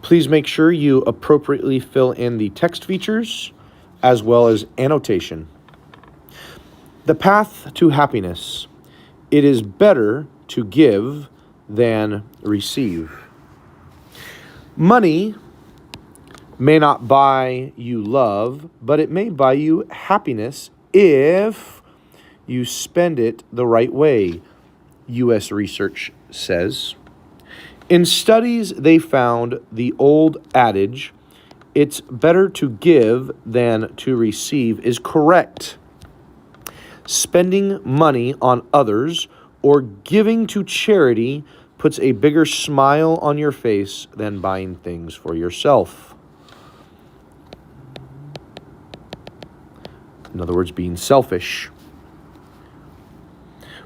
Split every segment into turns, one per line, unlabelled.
Please make sure you appropriately fill in the text features as well as annotation. The path to happiness. It is better to give than receive. Money may not buy you love, but it may buy you happiness if you spend it the right way, U.S. research says. In studies, they found the old adage, it's better to give than to receive, is correct. Spending money on others or giving to charity puts a bigger smile on your face than buying things for yourself. In other words, being selfish.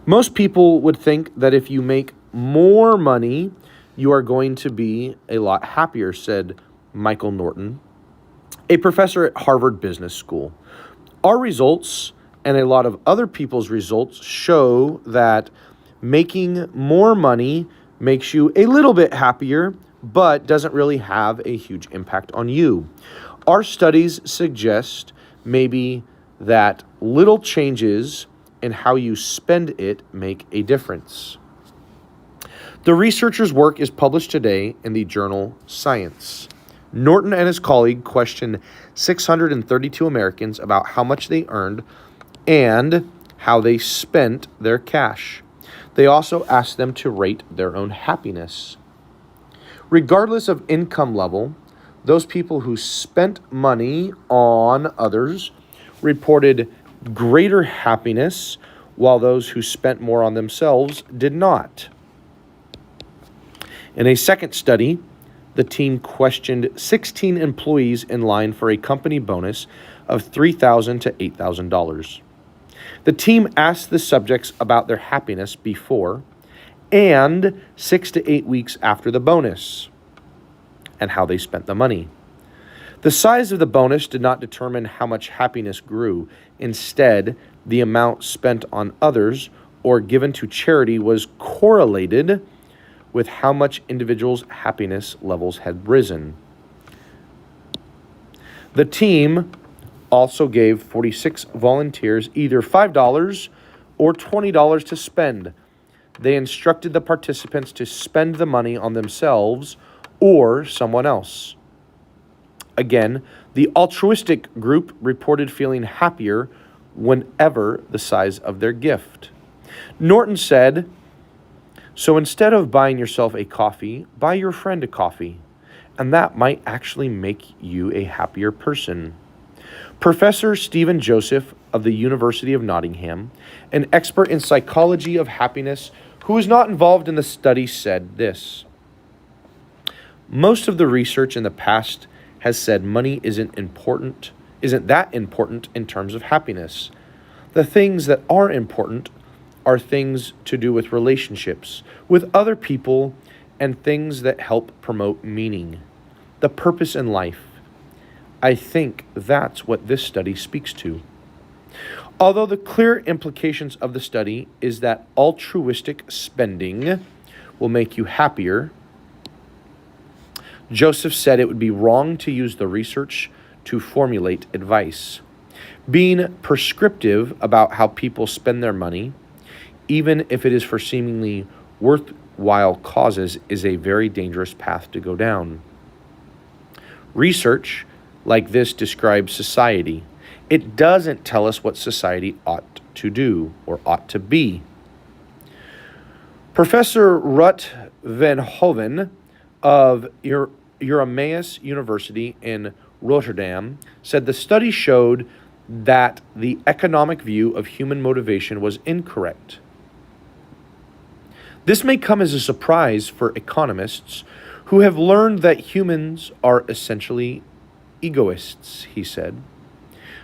Most people would think that if you make more money, you are going to be a lot happier, said Michael Norton, a professor at Harvard Business School. Our results and a lot of other people's results show that making more money makes you a little bit happier, but doesn't really have a huge impact on you. Our studies suggest maybe that little changes in how you spend it make a difference. The researcher's work is published today in the journal Science. Norton and his colleague questioned 632 Americans about how much they earned and how they spent their cash. They also asked them to rate their own happiness. Regardless of income level, those people who spent money on others reported greater happiness, while those who spent more on themselves did not. In a second study, the team questioned 16 employees in line for a company bonus of $3,000 to $8,000. The team asked the subjects about their happiness before and 6 to 8 weeks after the bonus and how they spent the money. The size of the bonus did not determine how much happiness grew. Instead, the amount spent on others or given to charity was correlated with how much individuals' happiness levels had risen. The team also gave 46 volunteers either $5 or $20 to spend. They instructed the participants to spend the money on themselves or someone else. Again, the altruistic group reported feeling happier whenever the size of their gift. Norton said, so instead of buying yourself a coffee, buy your friend a coffee, and that might actually make you a happier person. Professor Stephen Joseph of the University of Nottingham, an expert in psychology of happiness who was not involved in the study, said this. Most of the research in the past has said money isn't that important in terms of happiness. The things that are important are things to do with relationships, with other people, and things that help promote meaning, the purpose in life. I think that's what this study speaks to. Although the clear implications of the study is that altruistic spending will make you happier, Joseph said it would be wrong to use the research to formulate advice. Being prescriptive about how people spend their money, even if it is for seemingly worthwhile causes, is a very dangerous path to go down. Research like this describes society. It doesn't tell us what society ought to do or ought to be. Professor Rut van Hoven of Erasmus University in Rotterdam said the study showed that the economic view of human motivation was incorrect. This may come as a surprise for economists who have learned that humans are essentially egoists, he said.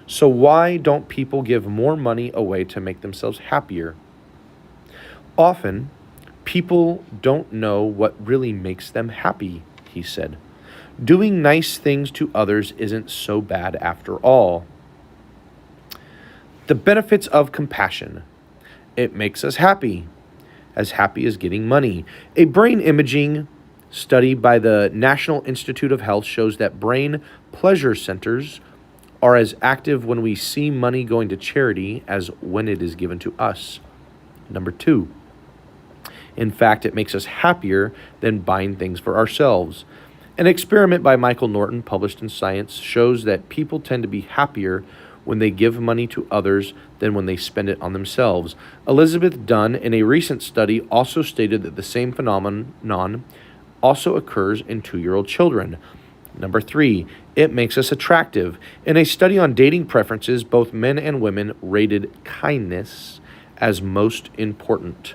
So why don't people give more money away to make themselves happier? Often, people don't know what really makes them happy, he said. Doing nice things to others isn't so bad after all. The benefits of compassion. It makes us happy as getting money. A brain imaging Study by the National Institute of Health shows that brain pleasure centers are as active when we see money going to charity as when it is given to us. Number 2, in fact, it makes us happier than buying things for ourselves. An experiment by Michael Norton, published in Science, shows that people tend to be happier when they give money to others than when they spend it on themselves. Elizabeth Dunn, in a recent study, also stated that the same phenomenon also occurs in 2-year-old children. Number 3, it makes us attractive. In a study on dating preferences, both men and women rated kindness as most important.